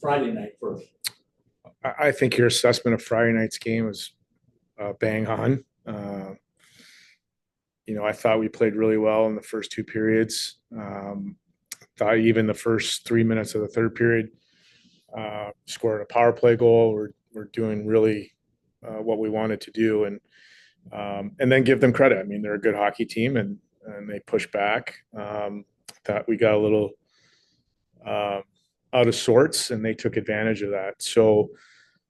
Friday night first. I think your assessment of Friday night's game was bang on. I thought we played really well in the first two periods. Thought even the first 3 minutes of the third period, scored a power play goal. We're doing really what we wanted to do, and then give them credit. I mean, they're a good hockey team, and they push back. Thought we got a little out of sorts, and they took advantage of that. So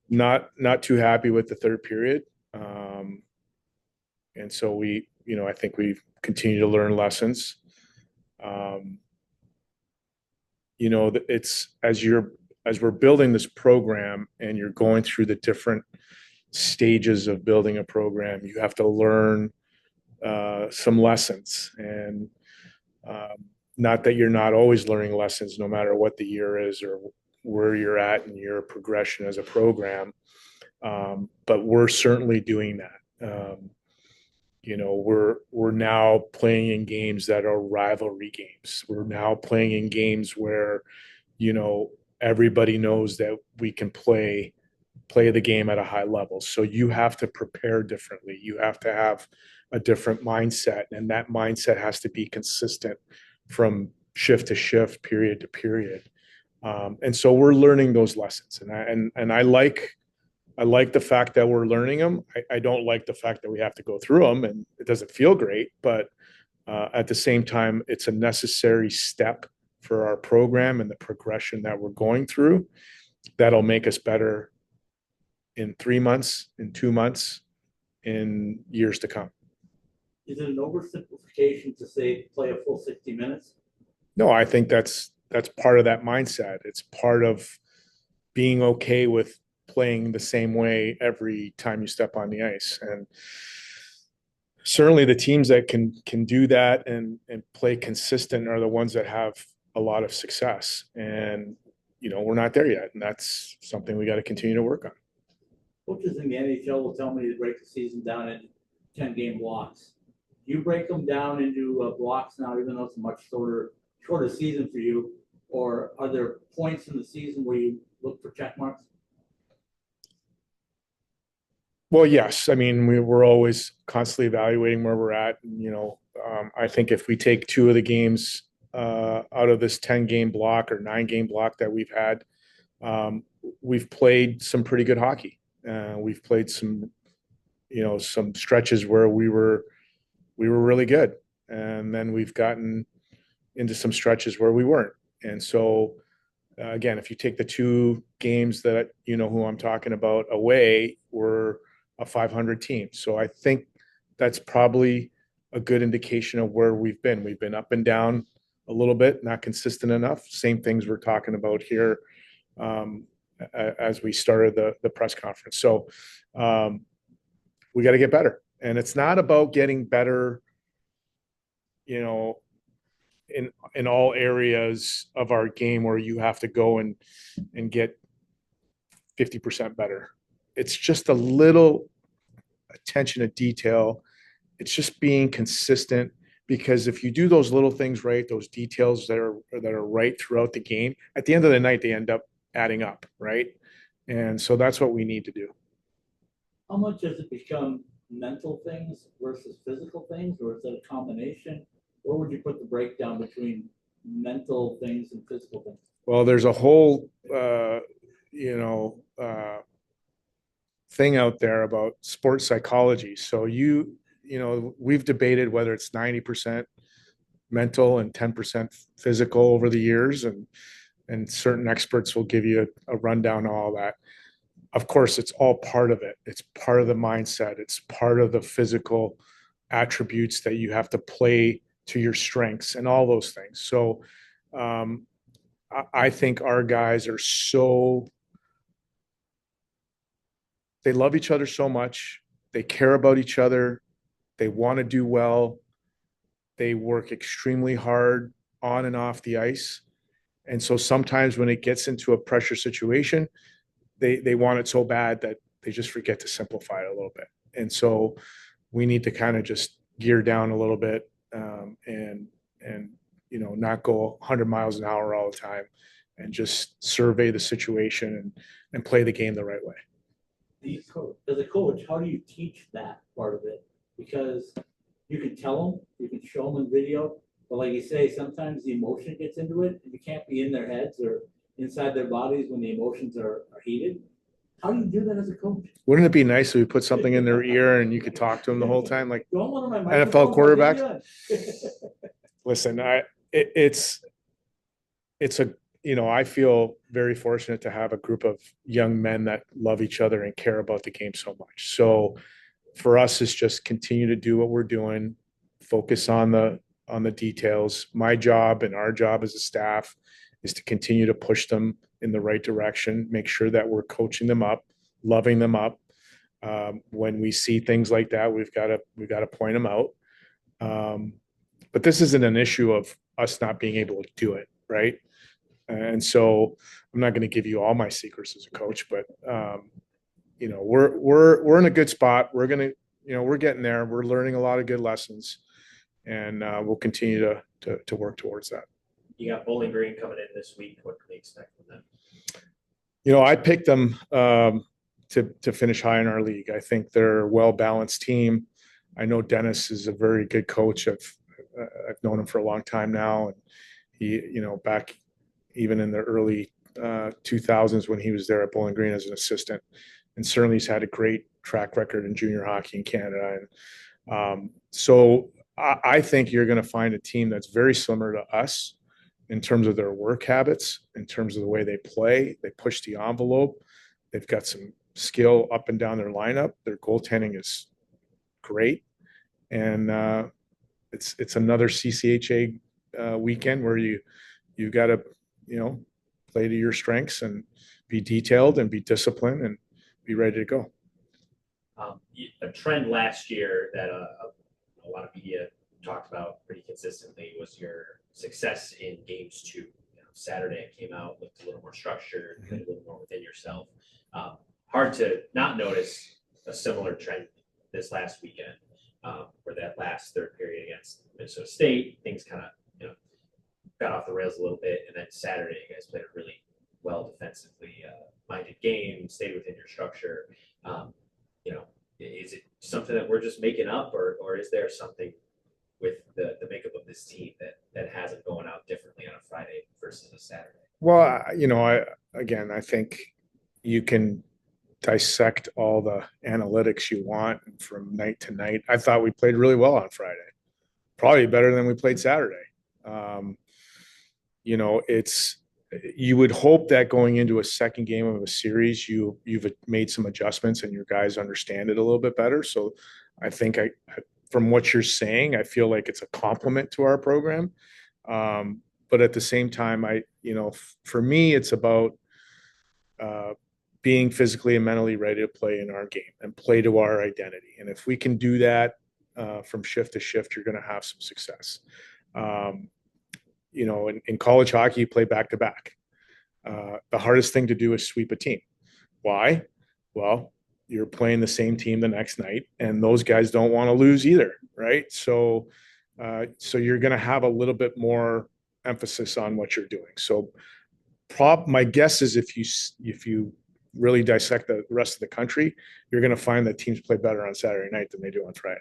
not too happy with the third period. And so I think we continue to learn lessons. It's as we're building this program and you're going through the different stages of building a program, you have to learn some lessons. And not that you're not always learning lessons, no matter what the year is or where you're at in your progression as a program. But we're certainly doing that. We're now playing in games that are rivalry games. We're now playing in games where, everybody knows that we can play the game at a high level. So you have to prepare differently. You have to have a different mindset, and that mindset has to be consistent from shift to shift, period to period. And so we're learning those lessons, and I like the fact that we're learning them. I don't like the fact that we have to go through them, and it doesn't feel great. But at the same time, it's a necessary step for our program and the progression that we're going through. That'll make us better in 3 months, in 2 months, in years to come. Is it an oversimplification to say play a full 60 minutes? No, I think that's part of that mindset. It's part of being okay with playing the same way every time you step on the ice. And certainly the teams that can do that and play consistent are the ones that have a lot of success. And we're not there yet, and that's something we got to continue to work on. Coaches in the NHL will tell me to break the season down into 10-game blocks. Do you break them down into blocks now, even though it's a much shorter season for you? Or are there points in the season where you look for check marks? Well, yes. I mean, we're always constantly evaluating where we're at. And, I think if we take two of the games out of this 10-game block or 9-game block that we've had, we've played some pretty good hockey. We've played some stretches where we were really good, and then we've gotten into some stretches where we weren't. And so, again, if you take the two games that who I'm talking about away, we're a 500 team. So I think that's probably a good indication of where we've been. We've been up and down a little bit, not consistent enough. Same things we're talking about here as we started the press conference. So we got to get better. And it's not about getting better, in all areas of our game where you have to go and get 50% better. It's just a little attention to detail. It's just being consistent, because if you do those little things right, those details that are right throughout the game, at the end of the night, they end up adding up, right? And so that's what we need to do. How much has it become mental things versus physical things, or is it a combination? Where would you put the breakdown between mental things and physical things? Well, there's a whole, thing out there about sports psychology. So we've debated whether it's 90% mental and 10% physical over the years, and certain experts will give you a rundown of all that. Of course, it's all part of it. It's part of the mindset. It's part of the physical attributes that you have to play to your strengths and all those things. So I think our guys are they love each other so much. They care about each other. They want to do well. They work extremely hard on and off the ice. And so sometimes when it gets into a pressure situation, they want it so bad that they just forget to simplify it a little bit. And so we need to kind of just gear down a little bit, and not go 100 miles an hour all the time, and just survey the situation and play the game the right way. As a coach, how do you teach that part of it? Because you can tell them, you can show them in video, but like you say, sometimes the emotion gets into it, and you can't be in their heads or inside their bodies when the emotions are heated. How do you do that as a coach? Wouldn't it be nice if we put something in their ear and you could talk to them the whole time, like Don't want my NFL quarterbacks? microphone. Listen, it's a, I feel very fortunate to have a group of young men that love each other and care about the game so much. So for us, it's just continue to do what we're doing, focus on the details. My job and our job as a staff is to continue to push them in the right direction, make sure that we're coaching them up, loving them up. When we see things like that, we've got to point them out. But this isn't an issue of us not being able to do it, right? And so I'm not going to give you all my secrets as a coach, but we're in a good spot. We're going to, we're getting there. We're learning a lot of good lessons, and we'll continue to work towards that. You got Bowling Green coming in this week. What can we expect from them? I picked them to finish high in our league. I think they're a well-balanced team. I know Dennis is a very good coach. I've known him for a long time now, and he, back even in the early 2000s when he was there at Bowling Green as an assistant, and certainly he's had a great track record in junior hockey in Canada. And so I think you're going to find a team that's very similar to us in terms of their work habits, in terms of the way they play. They push the envelope. They've got some skill up and down their lineup. Their goaltending is great. And it's another CCHA weekend where you got to, play to your strengths and be detailed and be disciplined and be ready to go. A trend last year that a lot of media talked about pretty consistently was your success in games 2. Saturday it came out, looked a little more structured, a little more within yourself. Hard to not notice a similar trend this last weekend, where that last third period against Minnesota State, things kind of got off the rails a little bit, and then Saturday you guys played a really well defensively minded game, stayed within your structure. Is it something that we're just making up, or is there something with the makeup of this team that has it going out differently on a Friday versus a Saturday? Well, I think you can dissect all the analytics you want from night to night. I thought we played really well on Friday, probably better than we played Saturday. You would hope that going into a second game of a series, you've made some adjustments and your guys understand it a little bit better. So I think from what you're saying, I feel like it's a compliment to our program. But at the same time, for me, it's about being physically and mentally ready to play in our game and play to our identity. And if we can do that from shift to shift, you're going to have some success. In college hockey, you play back to back. The hardest thing to do is sweep a team. Why? Well, you're playing the same team the next night, and those guys don't want to lose either, right? So you're going to have a little bit more emphasis on what you're doing. So my guess is if you really dissect the rest of the country, you're going to find that teams play better on Saturday night than they do on Friday.